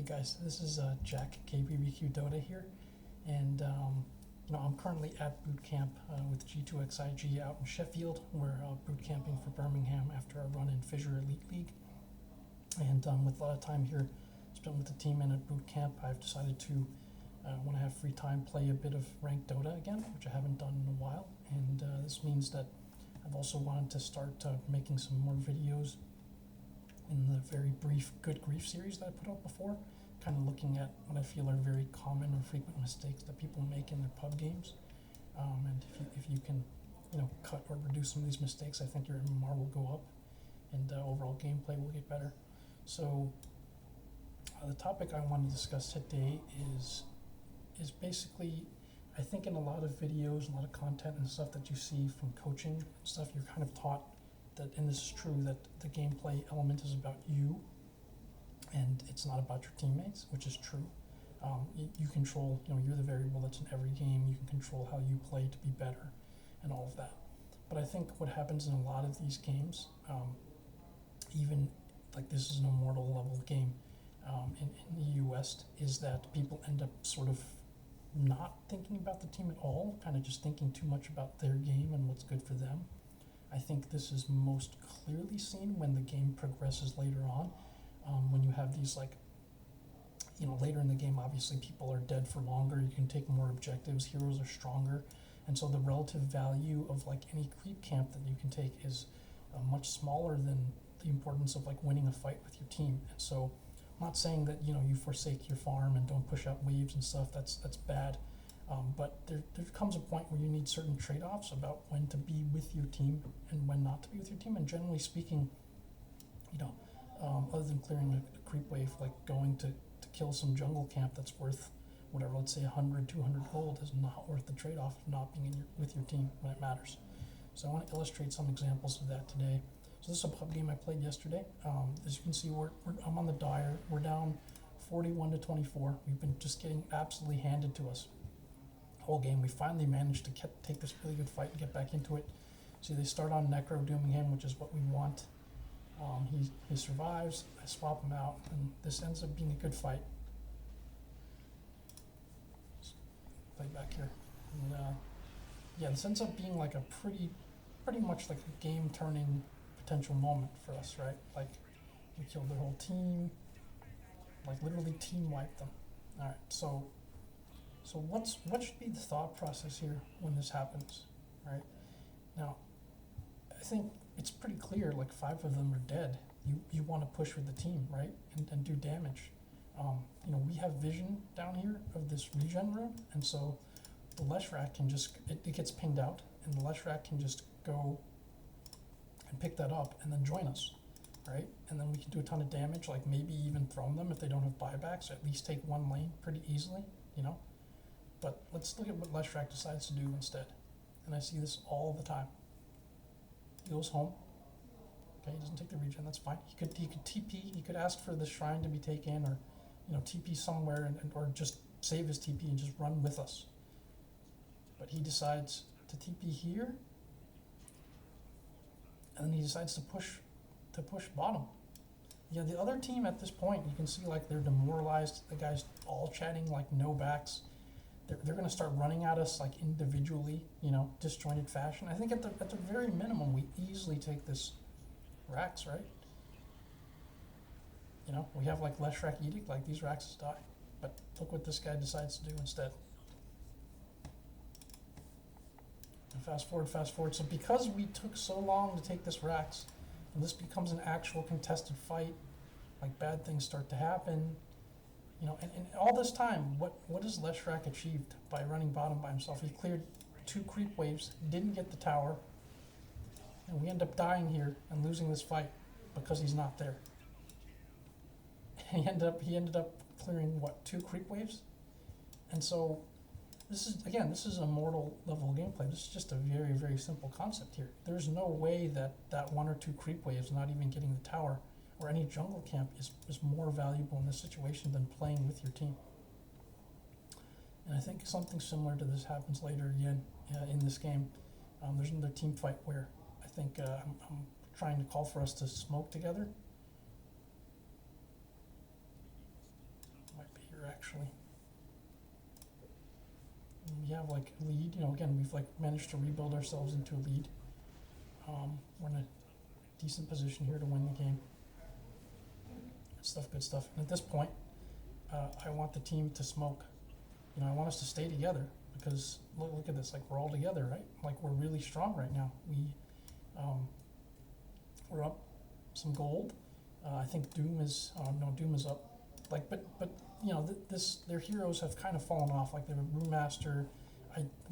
Hey guys, this is Jack KBBQ Dota here, and I'm currently at boot camp with G2XIG out in Sheffield. We're boot camping for Birmingham after a run in Fissure Elite League, and with a lot of time here spent with the team and at boot camp, I've decided to, when I have free time, play a bit of ranked Dota again, which I haven't done in a while, and this means that I've also wanted to start making some more videos in the very brief Good Grief series that I put out before, kind of looking at what I feel are very common or frequent mistakes that people make in their pub games. And if you can, cut or reduce some of these mistakes, I think your MMR will go up and overall gameplay will get better. So the topic I want to discuss today is basically, I think in a lot of videos, a lot of content and stuff that you see from coaching and stuff, you're kind of taught that, and this is true, that the gameplay element is about you and it's not about your teammates, which is true. You control, you're the variable that's in every game. You can control how you play to be better and all of that. But I think what happens in a lot of these games, even like this is an immortal level game in the EU West, is that people end up sort of not thinking about the team at all, kind of just thinking too much about their game and what's good for them. I think this is most clearly seen when the game progresses later on, when you have these later in the game, obviously people are dead for longer, you can take more objectives, heroes are stronger, and so the relative value of any creep camp that you can take is much smaller than the importance of winning a fight with your team. And so I'm not saying that you forsake your farm and don't push out waves and stuff, that's bad. But there comes a point where you need certain trade-offs about when to be with your team and when not to be with your team. And generally speaking, other than clearing a creep wave, like going to kill some jungle camp that's worth whatever, let's say 100, 200 gold, is not worth the trade-off of not being with your team when it matters. So I want to illustrate some examples of that today. So this is a pub game I played yesterday. As you can see, I'm on the Dire. We're down 41-24. We've been just getting absolutely handed to us whole game. We finally managed to take this really good fight and get back into it. See, they start on Necro dooming him, which is what we want. He survives, I swap him out, and this ends up being a good fight. Let's play back here. And, this ends up being like a pretty much like a game-turning potential moment for us, right? Like, we killed their whole team, like literally team wiped them. All right, so what should be the thought process here when this happens, right? Now, I think it's pretty clear, like 5 of them are dead. You want to push with the team, right? And do damage. We have vision down here of this regen rune, and so the Leshrac can just, it gets pinged out, and the Leshrac can just go and pick that up and then join us, right? And then we can do a ton of damage, like maybe even throw them if they don't have buybacks, or at least take one lane pretty easily, But let's look at what Leshrac decides to do instead. And I see this all the time. He goes home. Okay, he doesn't take the regen, that's fine. He could TP, he could ask for the shrine to be taken, or TP somewhere, or just save his TP and just run with us. But he decides to TP here, and then he decides to push bottom. The other team at this point, you can see they're demoralized. The guys all chatting no backs. They're going to start running at us individually, disjointed fashion. I think at the very minimum, we easily take this Rax, right? We have Leshrac Edict, these Raxes die. But look what this guy decides to do instead. And fast forward. So because we took so long to take this Rax, and this becomes an actual contested fight, bad things start to happen. And all this time, what has Leshrac achieved by running bottom by himself? He cleared 2 creep waves, didn't get the tower, and we end up dying here and losing this fight because he's not there. He ended up clearing 2 creep waves, and so this is a mortal level gameplay. This is just a very, very simple concept here. There's no way that 1 or 2 creep waves, not even getting the tower, or any jungle camp is more valuable in this situation than playing with your team. And I think something similar to this happens later again in this game. There's another team fight where I think I'm trying to call for us to smoke together. actually. And we have like a lead, again, we've like managed to rebuild ourselves into a lead. We're in a decent position here to win the game. Good stuff, good stuff. And at this point, I want the team to smoke. I want us to stay together because look at this, like we're all together, right? Like we're really strong right now. We're up some gold. I think Doom is up. Like, but their heroes have kind of fallen off. Like they have a Brewmaster.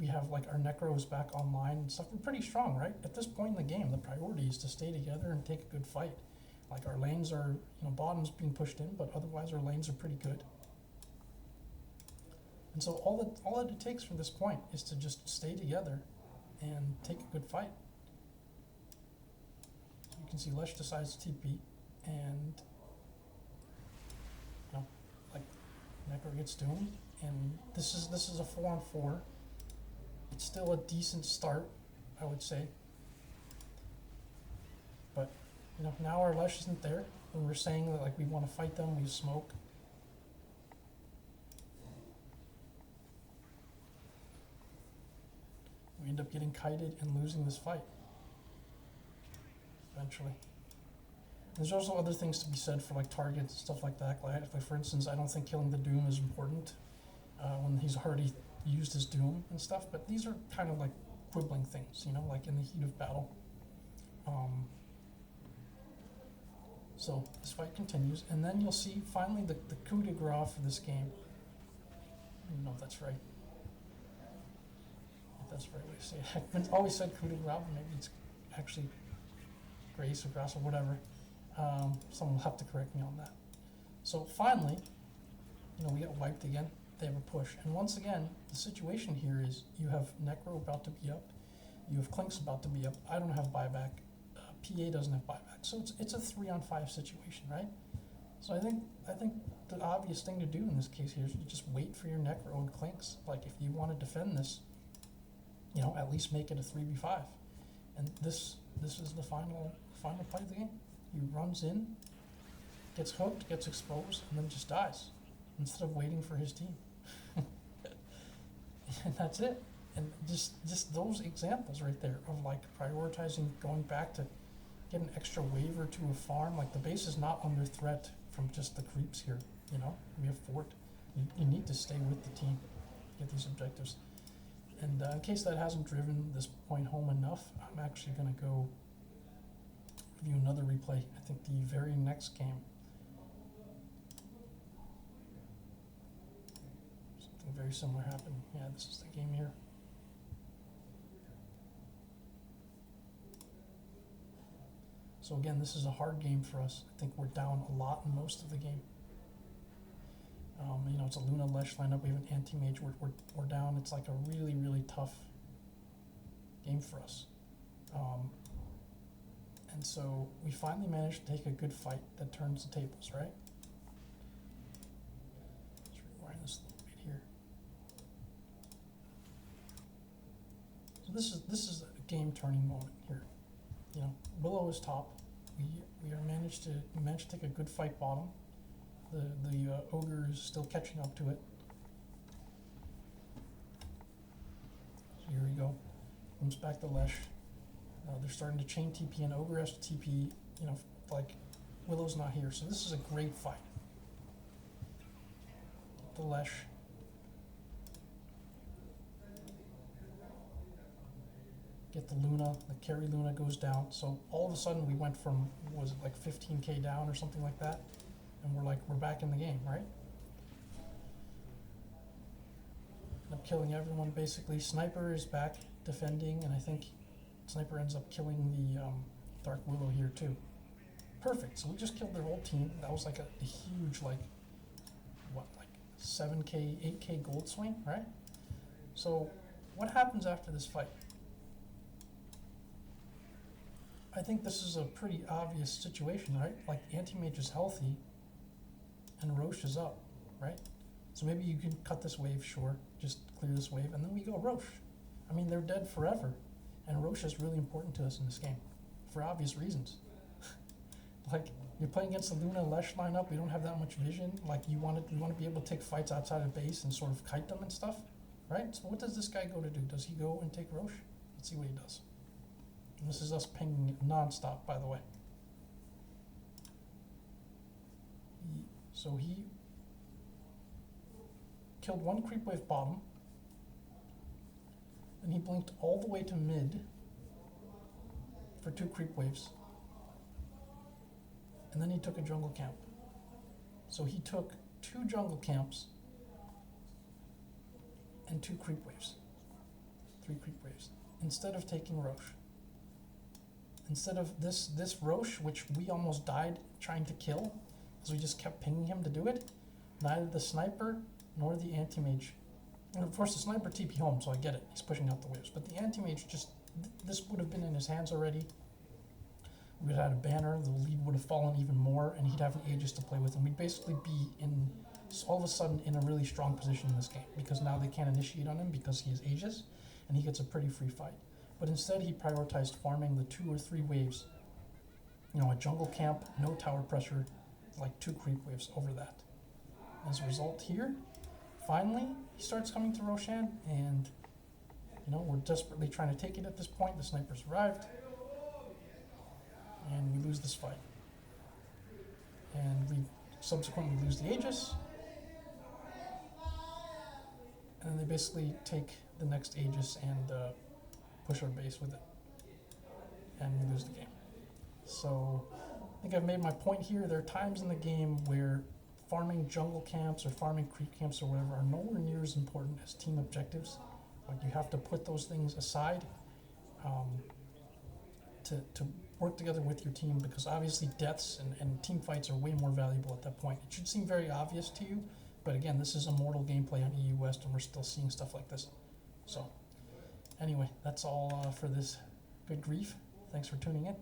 We have like our Necros back online and stuff. We're pretty strong, right? At this point in the game, the priority is to stay together and take a good fight. Like our lanes are, bottom's being pushed in, but otherwise our lanes are pretty good. And so all that it takes from this point is to just stay together and take a good fight. So you can see Lesh decides to TP, and like Necro gets doomed, and this is a 4-on-4. It's still a decent start, I would say. But now our Lesh isn't there, and we're saying that like we want to fight them, we smoke. We end up getting kited and losing this fight eventually. There's also other things to be said for like targets and stuff like that. Like for instance, I don't think killing the Doom is important when he's already used his Doom and stuff. But these are kind of like quibbling things, like in the heat of battle. So this fight continues, and then you'll see finally the coup de grace for this game. I don't know if that's right. That's the right way to say it. I've always said coup de grace, but maybe it's actually grace or grass or whatever. Someone will have to correct me on that. So finally, we got wiped again. They have a push. And once again, the situation here is you have Necro about to be up. You have Clinks about to be up. I don't have buyback. PA doesn't have buyback. So it's a 3-on-5 situation, right? So I think the obvious thing to do in this case here is you just wait for your Necro and Clinks. Like if you want to defend this, at least make it a 3v5. And this is the final play of the game. He runs in, gets hooked, gets exposed, and then just dies instead of waiting for his team. And that's it. And just those examples right there of like prioritizing, going back to get an extra wave or two of farm. Like the base is not under threat from just the creeps here. We have fort. You need to stay with the team to get these objectives. And in case that hasn't driven this point home enough, I'm actually going to go review another replay. I think the very next game. Something very similar happened. Yeah, this is the game here. So again, this is a hard game for us. I think we're down a lot in most of the game. It's a Luna Lesh lineup. We have an anti-mage. We're down. It's like a really, really tough game for us. And so we finally managed to take a good fight that turns the tables, right? Let's rewind this a little bit here. So this is a game turning moment here. Willow is top. We managed to take a good fight bottom. The ogre is still catching up to it. So here we go. Comes back to Lesh. They're starting to chain TP, and ogre has to TP. Like Willow's not here, so this is a great fight. The Lesh. Get the Luna. The carry Luna goes down. So all of a sudden we went from, was it like 15k down or something like that? And we're back in the game, right? End up killing everyone basically. Sniper is back defending, and I think Sniper ends up killing the Dark Willow here too. Perfect. So we just killed their whole team. That was like a huge 7k, 8k gold swing, right? So what happens after this fight? I think this is a pretty obvious situation, right? Like anti-mage is healthy and Roche is up, right? So maybe you can cut this wave, sure, just clear this wave, and then we go Roche. I mean, they're dead forever, and Roche is really important to us in this game, for obvious reasons. Like, You're playing against the Luna Lesh lineup. We don't have that much vision. Like you want to be able to take fights outside of base and sort of kite them and stuff, right? So what does this guy go to do? Does he go and take Roche? Let's see what he does. And this is us pinging it non-stop, by the way. So he killed one creep wave bottom, and he blinked all the way to mid for 2 creep waves. And then he took a jungle camp. So he took 2 jungle camps and 2 creep waves. 3 creep waves. Instead of taking Roche. Instead of this Roche, which we almost died trying to kill, because we just kept pinging him to do it, neither the sniper nor the anti-mage. And of course the sniper TP home, so I get it. He's pushing out the waves. But the anti-mage just, this would have been in his hands already. We'd had a banner, the lead would have fallen even more, and he'd have an Aegis to play with, and we'd basically be in, all of a sudden, in a really strong position in this game, because now they can't initiate on him because he has Aegis, and he gets a pretty free fight. But instead, he prioritized farming the 2 or 3 waves. You know, a jungle camp, no tower pressure, like 2 creep waves over that. As a result here, finally, he starts coming to Roshan, and, you know, we're desperately trying to take it at this point. The snipers arrived. And we lose this fight. And we subsequently lose the Aegis. And they basically take the next Aegis and push our base with it. And we lose the game. So I think I've made my point here. There are times in the game where farming jungle camps or farming creep camps or whatever are nowhere near as important as team objectives. Like you have to put those things aside to work together with your team, because obviously deaths and team fights are way more valuable at that point. It should seem very obvious to you, but again, this is Immortal gameplay on EU West, and we're still seeing stuff like this. So, anyway, that's all for this good grief. Thanks for tuning in.